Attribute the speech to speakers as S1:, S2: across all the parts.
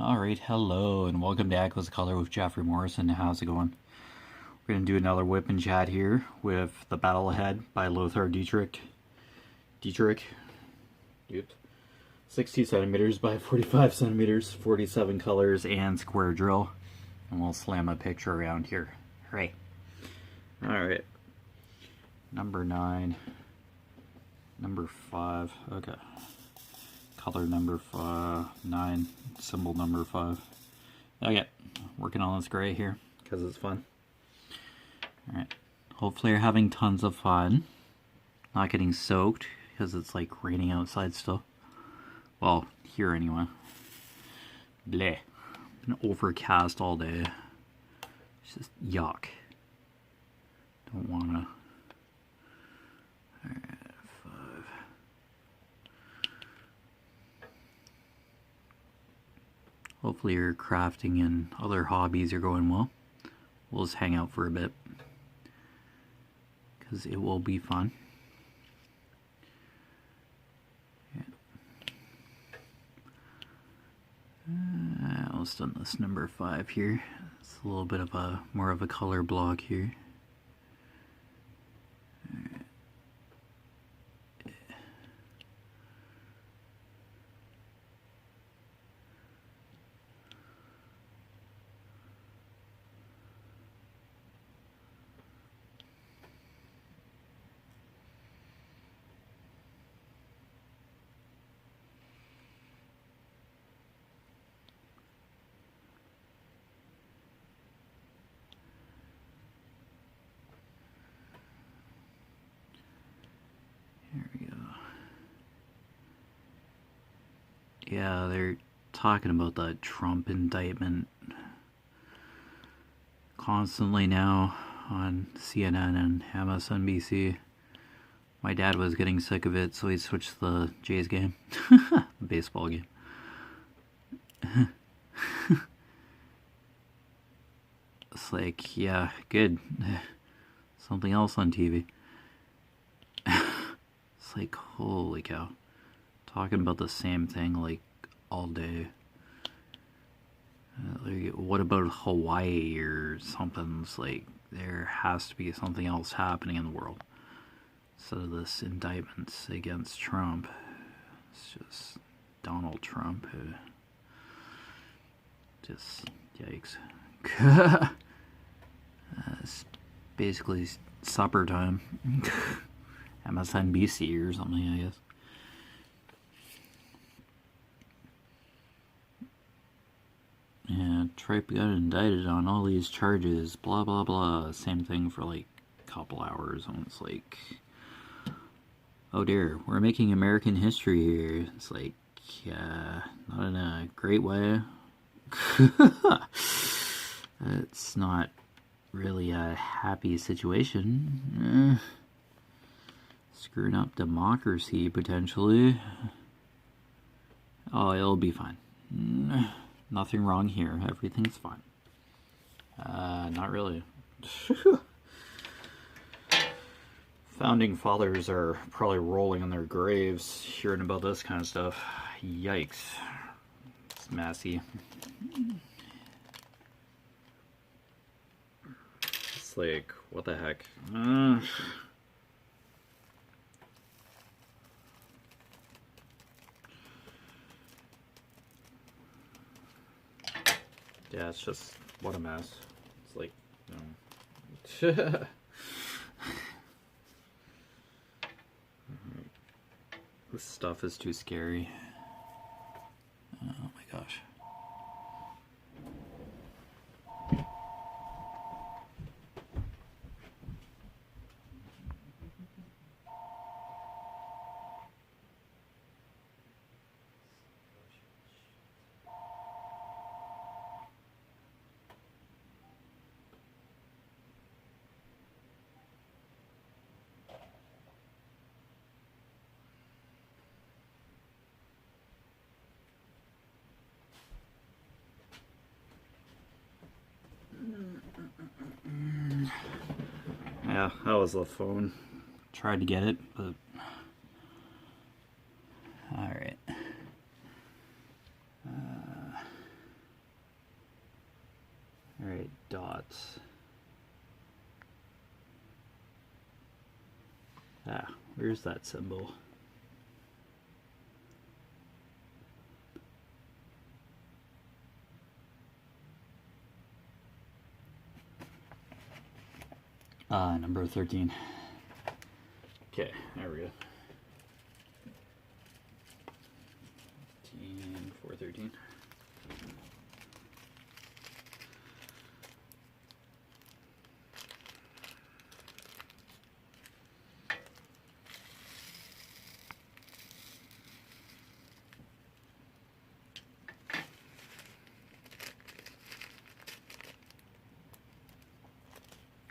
S1: Alright, hello and welcome to Echoes of Color with Jefferey Morrison. How's it going? We're going to do another whip and chat here with The Battle Ahead by Lothar Dietrich. Yep. 60 centimeters by 45 centimeters, 47 colors, and square drill. And we'll slam a picture around here. Hooray. Alright. Number 9. Number 5. Okay. Color number 9, symbol number 5. Okay, working on this gray here because it's fun. Alright, hopefully you're having tons of fun. Not getting soaked because it's like raining outside still. Well, here anyway. Bleh. Been overcast all day. It's just yuck. Don't wanna. Alright. Hopefully your crafting and other hobbies are going well. We'll just hang out for a bit because it will be fun. Yeah. Almost done this number 5 here. It's a little bit of a more of a color block here. There we go. Yeah, they're talking about that Trump indictment constantly now on CNN and MSNBC. My dad was getting sick of it, so he switched the Jays game. The baseball game. It's like, yeah, good. Something else on TV. It's like, holy cow. Talking about the same thing, like, all day. Like, what about Hawaii or something? It's like, there has to be something else happening in the world. Instead of this indictments against Trump. It's just Donald Trump. Just, yikes. It's basically supper time. MSNBC or something, I guess. Yeah, Tripe got indicted on all these charges, blah blah blah. Same thing for like a couple hours, and it's like, oh dear, we're making American history here. It's like, not in a great way. It's not really a happy situation. Screwing up democracy, potentially. Oh, it'll be fine. Nothing wrong here. Everything's fine. Not really. Founding fathers are probably rolling in their graves hearing about this kind of stuff. Yikes. It's messy. It's like, what the heck? Yeah, it's just, what a mess. It's like, no. This stuff is too scary. Oh my gosh. Yeah, that was the phone. Tried to get it, but... Alright. Alright, dots. Ah, where's that symbol? Number 13. Okay, there we go. 413.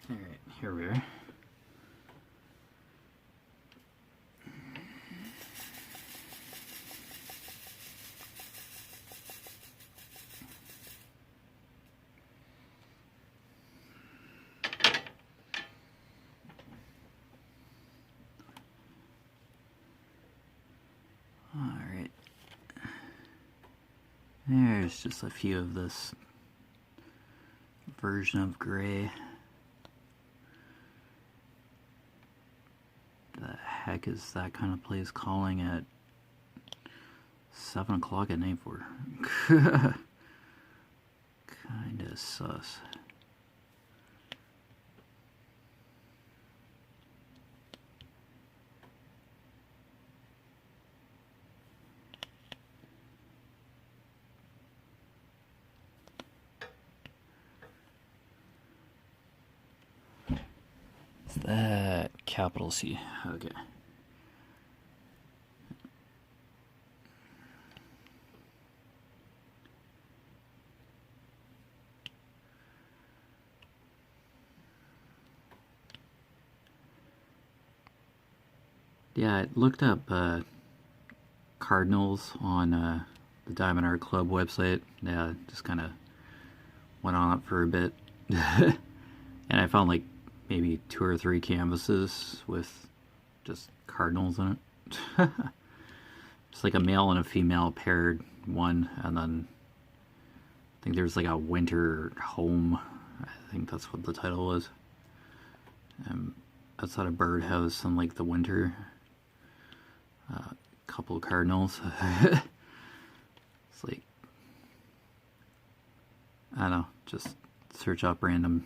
S1: All right, here we are. Alright, there's just a few of this version of gray. The heck is that kind of place calling at 7 o'clock at night for? Kinda sus. Is that capital C? Okay. Yeah, I looked up cardinals on the Diamond Art Club website. Yeah, just kind of went on it for a bit. And I found like maybe 2 or 3 canvases with just cardinals in it. It's like a male and a female paired one, and then I think there's like a winter home. I think that's what the title was. Outside a birdhouse in like the winter. Couple of cardinals. It's like, I don't know, just search up random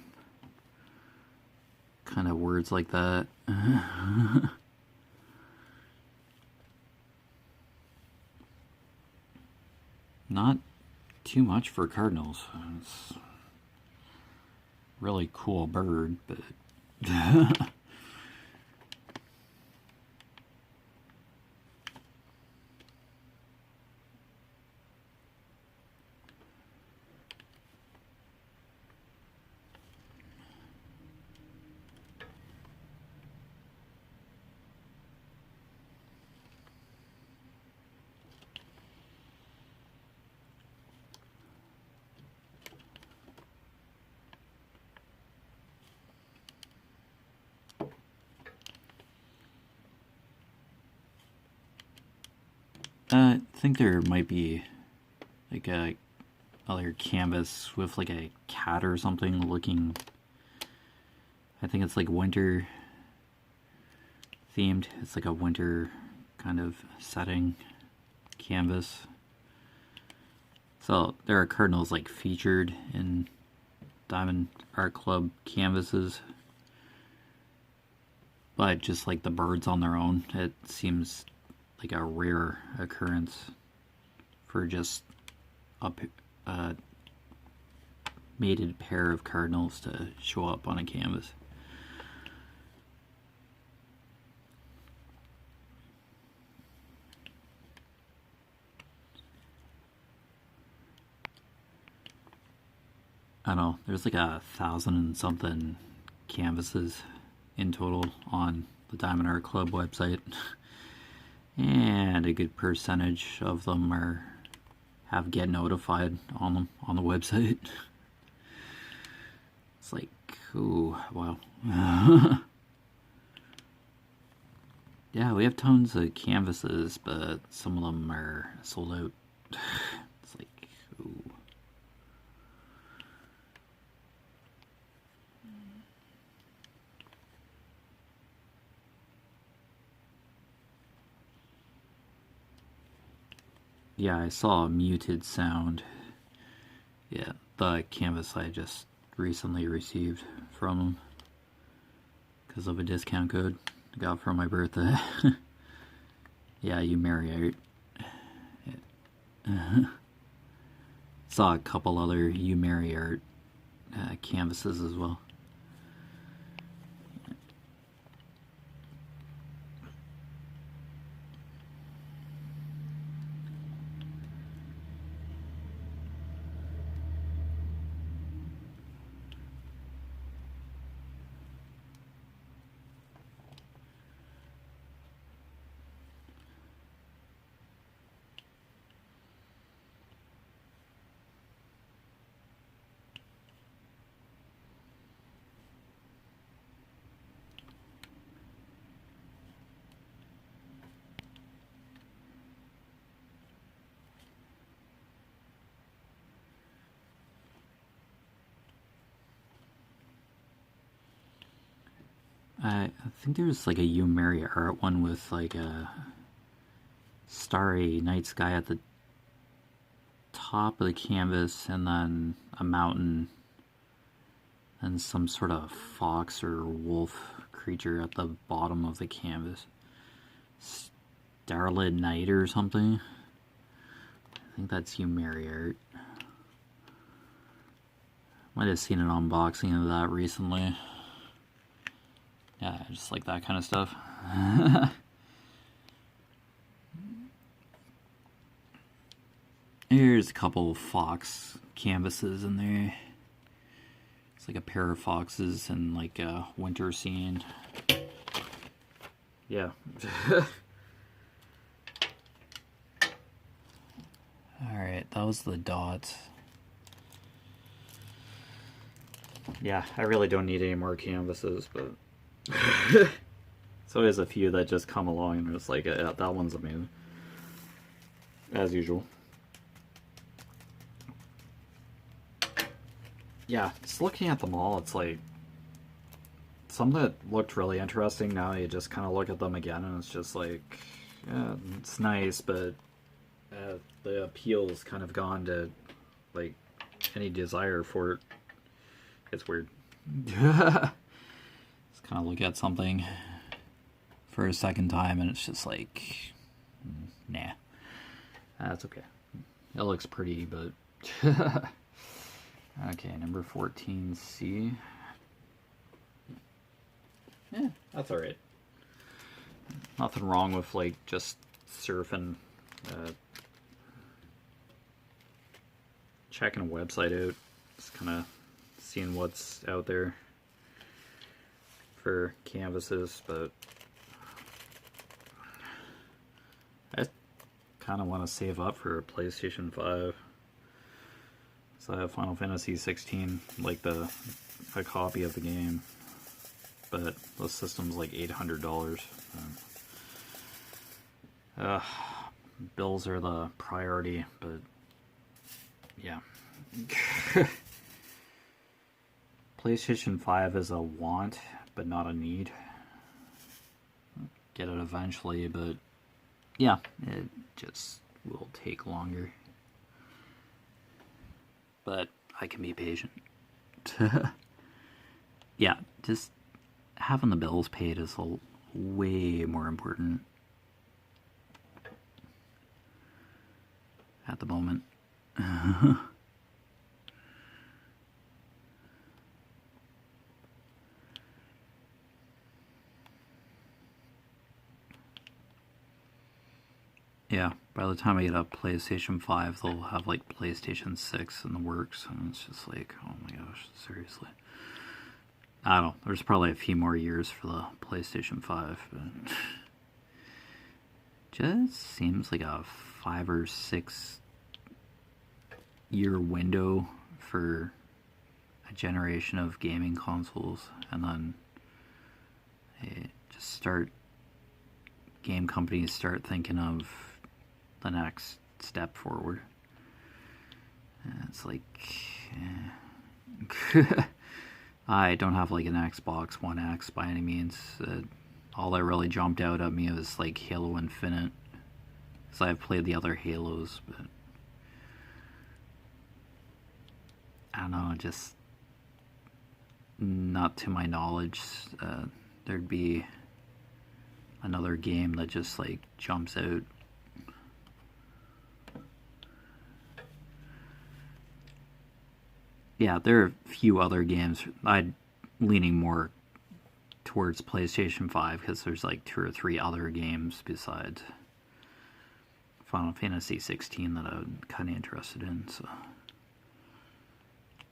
S1: kind of words like that. Not too much for cardinals. It's a really cool bird, but I think there might be like a other canvas with like a cat or something looking. I think it's like winter themed. It's like a winter kind of setting canvas. So there are cardinals like featured in Diamond Art Club canvases, but just like the birds on their own, it seems like a rare occurrence for just a mated pair of cardinals to show up on a canvas. I don't know, there's like 1,000 and something canvases in total on the Diamond Art Club website. And a good percentage of them have get notified on them on the website. It's like, ooh, wow. Yeah, we have tons of canvases, but some of them are sold out. It's like, ooh. Yeah, I saw a muted sound. Yeah, the canvas I just recently received from them because of a discount code I got for my birthday. Yeah, you marry art. Saw a couple other you marry art canvases as well. I think there's like a you marry art one with like a starry night sky at the top of the canvas and then a mountain and some sort of fox or wolf creature at the bottom of the canvas. Starlit Night or something. I think that's you marry art. Might have seen an unboxing of that recently. Yeah, I just like that kind of stuff. Here's a couple fox canvases in there. It's like a pair of foxes and like a winter scene. Yeah. Alright, that was the dot. Yeah, I really don't need any more canvases, but so there's a few that just come along and it's like, that one's amazing. As usual. Yeah, just looking at them all, it's like some that looked really interesting, now you just kind of look at them again and it's just like, yeah, it's nice, but the appeal's kind of gone to like any desire for it. It's weird. Just kind of look at something for a second time and it's just like, nah, that's okay. It looks pretty, but okay, number 14C. Yeah, that's alright. Nothing wrong with like just surfing, checking a website out, just kind of seeing what's out there for canvases, but I kind of want to save up for a PlayStation 5. So I have Final Fantasy 16, like a copy of the game, but the system's like $800. Bills are the priority, but yeah. PlayStation 5 is a want, but not a need. Get it eventually, but yeah, it just will take longer. But I can be patient. Yeah, just having the bills paid is way more important at the moment. Yeah, by the time I get a PlayStation 5, they'll have like PlayStation 6 in the works, and it's just like, oh my gosh, seriously. I don't know, there's probably a few more years for the PlayStation 5, but just seems like a 5 or 6 year window for a generation of gaming consoles, and then game companies start thinking of the next step forward. It's like, I don't have like an Xbox One X by any means. All that really jumped out at me was like Halo Infinite. because I've played the other Halos, but I don't know, just not to my knowledge. There'd be another game that just like jumps out. Yeah, there are a few other games. I'm leaning more towards PlayStation 5 because there's like 2 or 3 other games besides Final Fantasy 16 that I'm kind of interested in. So,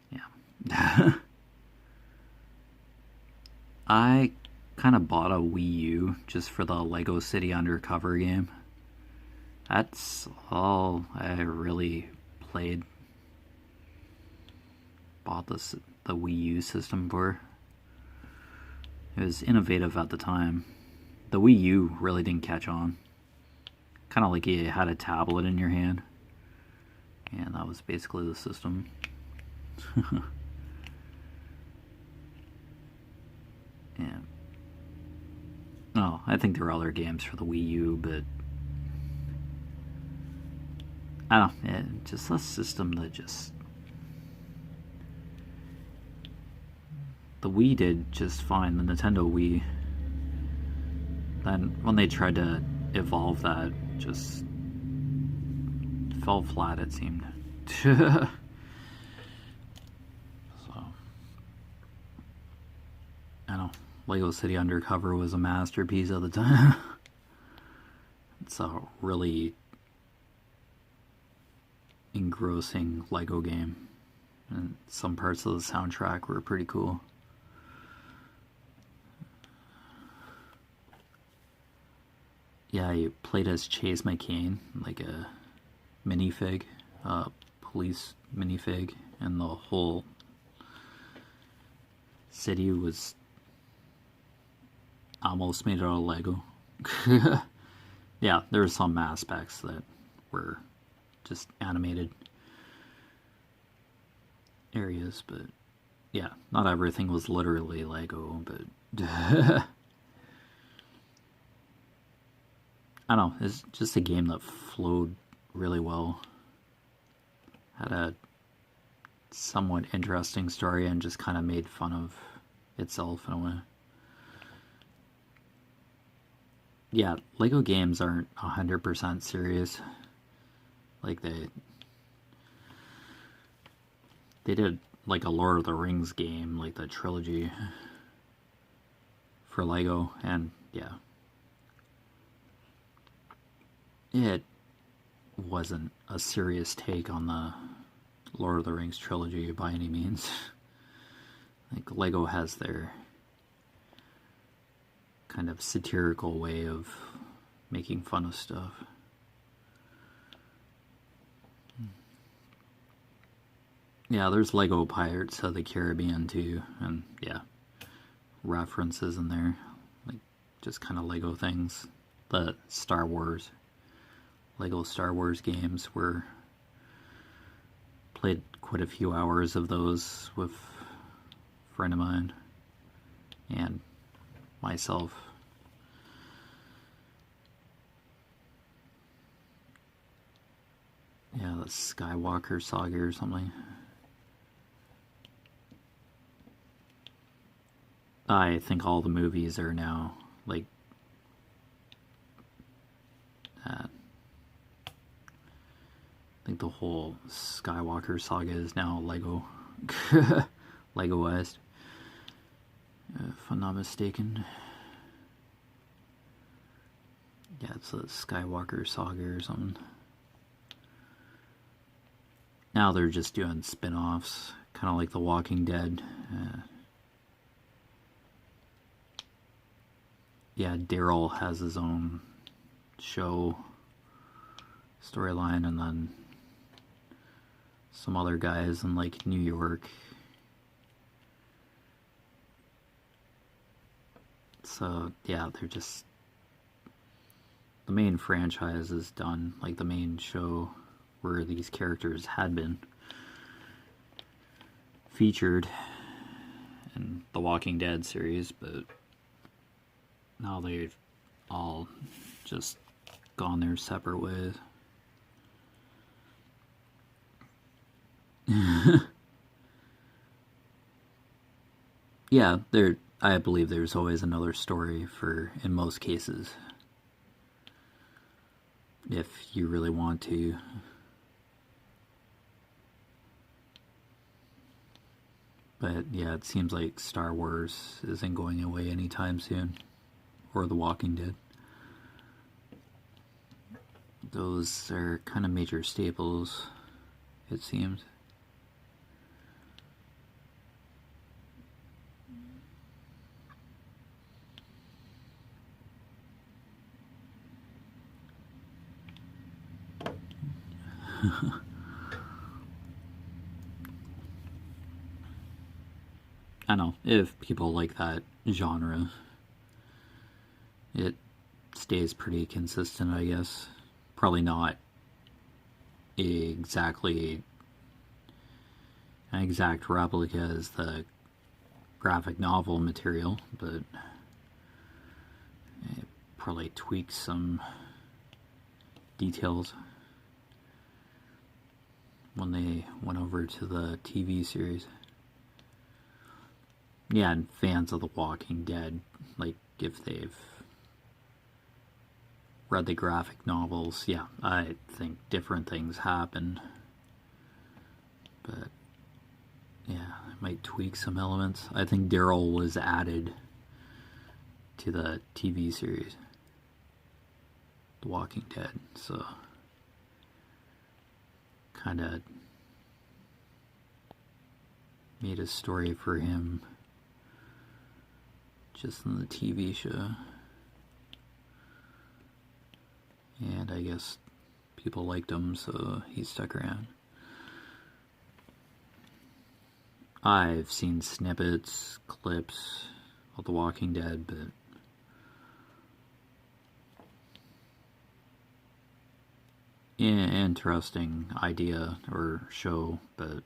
S1: yeah. I kind of bought a Wii U just for the Lego City Undercover game. That's all I really played. Bought the Wii U system for. It was innovative at the time. The Wii U really didn't catch on. Kind of like you had a tablet in your hand. And that was basically the system. Yeah. Oh, I think there were other games for the Wii U, but I don't know, just a system that just... The Wii did just fine, the Nintendo Wii. Then when they tried to evolve that, just fell flat, it seemed. So, I don't know. Lego City Undercover was a masterpiece at the time. It's a really engrossing Lego game. And some parts of the soundtrack were pretty cool. Yeah, you played as Chase McCain, like a minifig, police minifig, and the whole city was almost made out of Lego. Yeah, there were some aspects that were just animated areas, but yeah, not everything was literally Lego, but I don't know, it's just a game that flowed really well. Had a somewhat interesting story and just kind of made fun of itself in a way. Yeah, Lego games aren't 100% serious. Like they did like a Lord of the Rings game, like the trilogy for Lego, and yeah. It wasn't a serious take on the Lord of the Rings trilogy by any means. Like, Lego has their kind of satirical way of making fun of stuff. Yeah, there's Lego Pirates of the Caribbean too, and yeah, references in there, like just kind of Lego things. The Star Wars, Lego Star Wars games were played quite a few hours of those with a friend of mine and myself. Yeah, the Skywalker Saga or something. I think all the movies are now, like, I think the whole Skywalker Saga is now Lego. Legoized. If I'm not mistaken. Yeah, it's a Skywalker Saga or something. Now they're just doing spin-offs, kind of like The Walking Dead. Yeah, Daryl has his own show storyline, and then some other guys in like New York. So yeah, they're just, the main franchise is done, like the main show where these characters had been featured in the Walking Dead series, but now they've all just gone their separate ways. Yeah, I believe there's always another story in most cases. If you really want to. But yeah, it seems like Star Wars isn't going away anytime soon. Or The Walking Dead. Those are kind of major staples, it seems. I know, if people like that genre, it stays pretty consistent, I guess. Probably not exactly an exact replica as the graphic novel material, but it probably tweaks some details when they went over to the TV series. Yeah, and fans of The Walking Dead, like, if they've read the graphic novels, yeah, I think different things happen. But, yeah, it might tweak some elements. I think Daryl was added to the TV series, The Walking Dead, so kind of made a story for him just in the TV show. And I guess people liked him, so he stuck around. I've seen snippets, clips of The Walking Dead, but interesting idea or show, but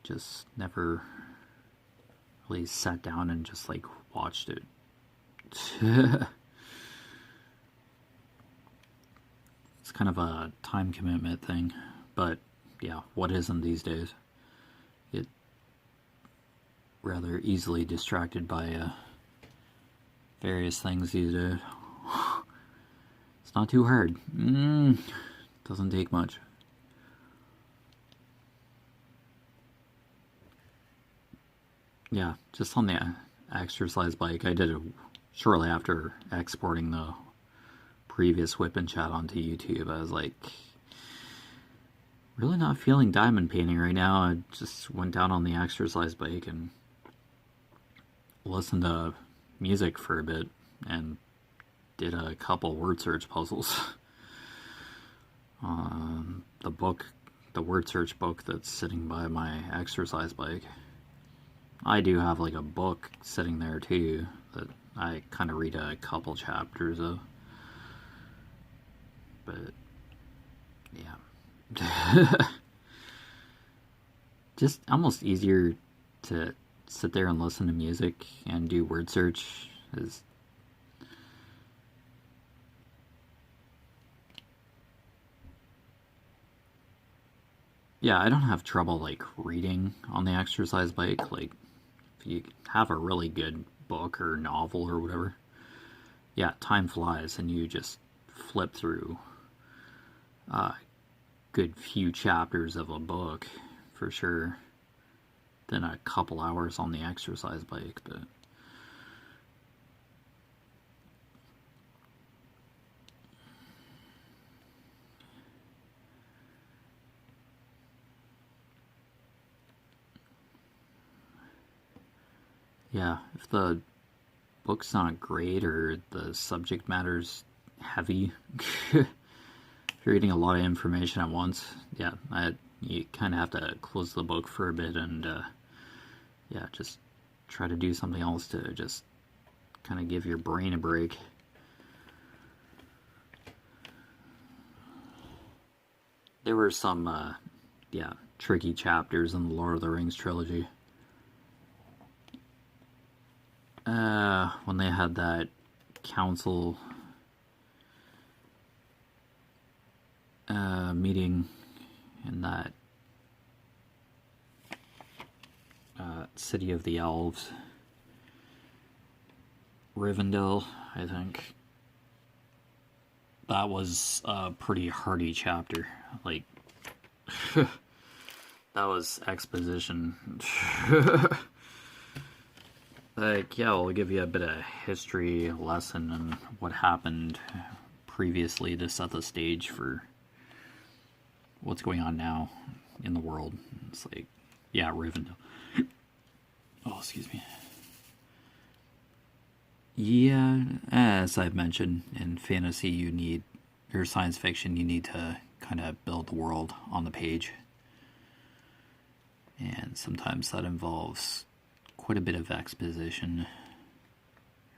S1: just never really sat down and just like watched it. It's kind of a time commitment thing, but yeah, what isn't these days? Get rather easily distracted by various things these days. It's not too hard. Doesn't take much. Yeah, just on the exercise bike, I did it shortly after exporting the previous WIP and chat onto YouTube. I was like, really not feeling diamond painting right now. I just went down on the exercise bike and listened to music for a bit and did a couple word search puzzles. The word search book that's sitting by my exercise bike. I do have like a book sitting there too that I kind of read a couple chapters of. But yeah. Just almost easier to sit there and listen to music and do word search is yeah, I don't have trouble like reading on the exercise bike. Like if you have a really good book or novel or whatever, yeah, time flies and you just flip through a good few chapters of a book for sure than a couple hours on the exercise bike. But yeah, if the book's not great or the subject matter's heavy, if you're reading a lot of information at once, yeah, you kind of have to close the book for a bit and yeah, just try to do something else to just kind of give your brain a break. There were some yeah, tricky chapters in the Lord of the Rings trilogy. When they had that council meeting in that city of the elves, Rivendell, I think. That was a pretty hearty chapter. Like, that was exposition. Like, yeah, we'll give you a bit of history lesson on what happened previously to set the stage for what's going on now in the world. It's like, yeah, Rivendell. Oh, excuse me. Yeah, as I've mentioned, in fantasy or science fiction, you need to kind of build the world on the page. And sometimes that involves quite a bit of exposition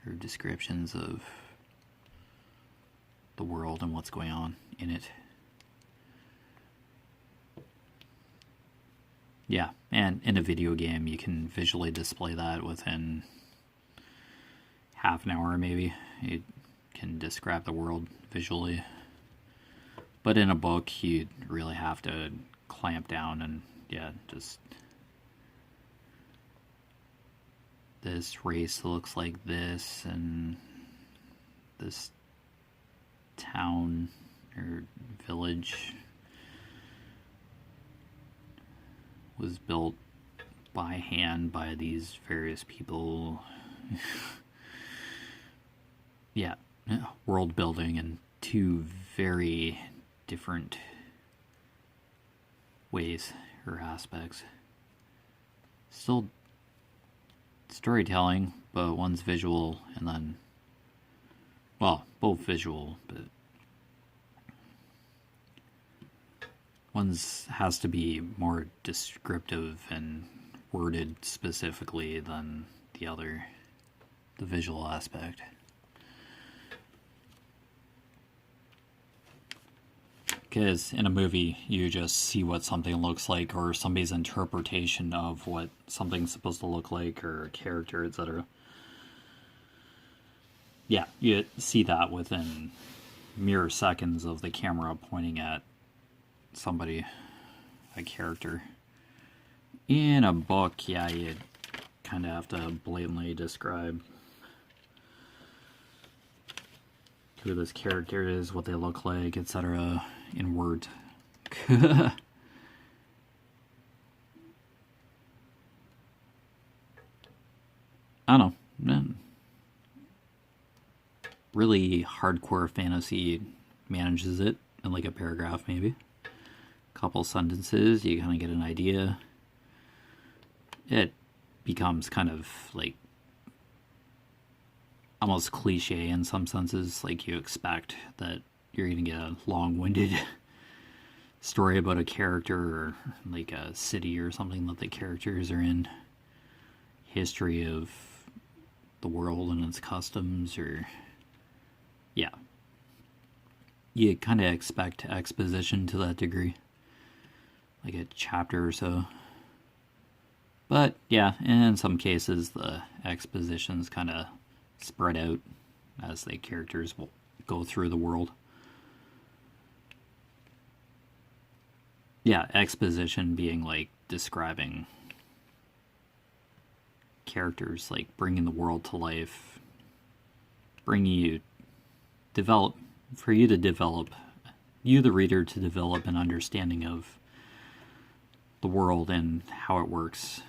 S1: or descriptions of the world and what's going on in it. Yeah, and in a video game, you can visually display that within half an hour, maybe. You can describe the world visually. But in a book, you really have to clamp down and, yeah, just... this race looks like this, and this town or village was built by hand by these various people. Yeah, world building in two very different ways or aspects. Still storytelling, but one's visual and then, well, both visual, but one's has to be more descriptive and worded specifically than the other, the visual aspect. Because in a movie, you just see what something looks like, or somebody's interpretation of what something's supposed to look like, or a character, etc. Yeah, you see that within mere seconds of the camera pointing at somebody, a character. In a book, yeah, you kind of have to blatantly describe who this character is, what they look like, etc. in words. I don't know. Really hardcore fantasy manages it in like a paragraph, maybe. A couple sentences, you kind of get an idea. It becomes kind of like almost cliche in some senses, like you expect that you're going to get a long-winded story about a character or like a city or something that the characters are in, history of the world and its customs, or yeah, you kind of expect exposition to that degree, like a chapter or so. But yeah, in some cases the exposition's kind of spread out as the characters will go through the world. Yeah, exposition being like describing characters, like bringing the world to life, you the reader to develop an understanding of the world and how it works.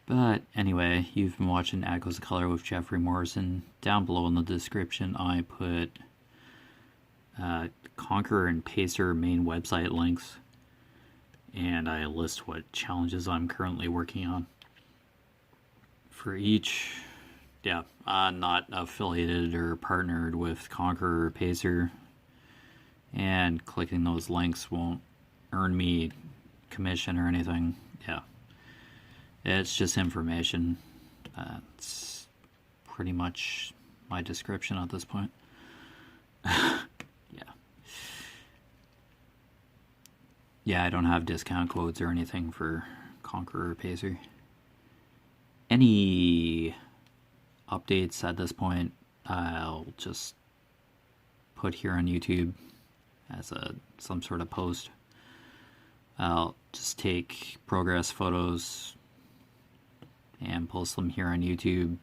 S1: But anyway, you've been watching Echoes of Color with Jeffery Morrison. Down below in the description, I put Conqueror and Pacer main website links, and I list what challenges I'm currently working on. For each, yeah, I'm not affiliated or partnered with Conqueror or Pacer, and clicking those links won't earn me commission or anything. Yeah. It's just information. It's pretty much my description at this point. Yeah. Yeah, I don't have discount codes or anything for Conqueror Pacer. Any updates at this point, I'll just put here on YouTube as some sort of post. I'll just take progress photos and post them here on YouTube.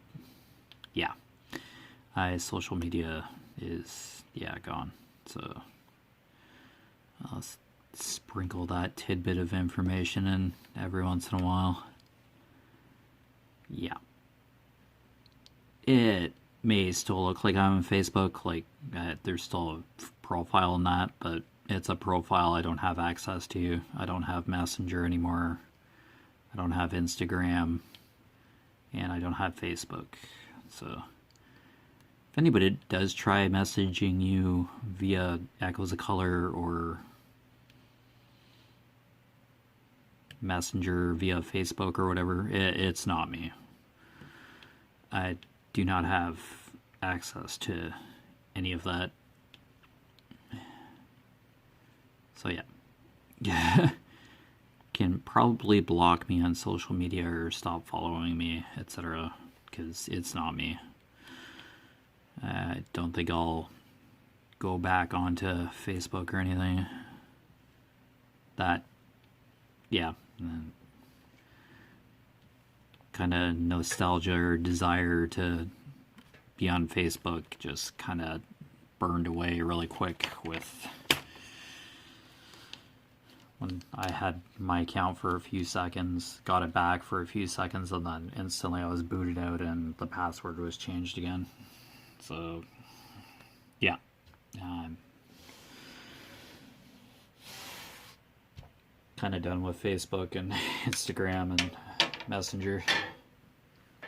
S1: Yeah, social media is gone, so I'll sprinkle that tidbit of information in every once in a while. Yeah, it may still look like I'm on Facebook, like there's still a profile in that, but it's a profile I don't have access to. I don't have Messenger anymore. I don't have Instagram, and I don't have Facebook. So if anybody does try messaging you via Echoes of Color or Messenger via Facebook or whatever, it's not me. I do not have access to any of that. So yeah. Can probably block me on social media or stop following me, etc., because it's not me. I don't think I'll go back onto Facebook or anything. That, yeah, kind of nostalgia or desire to be on Facebook just kind of burned away really quick with when I had my account for a few seconds, got it back for a few seconds, and then instantly I was booted out and the password was changed again. So, yeah. Kind of done with Facebook and Instagram and Messenger.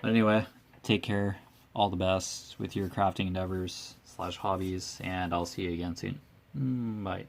S1: But anyway, take care. All the best with your crafting endeavors / hobbies, and I'll see you again soon. Bye.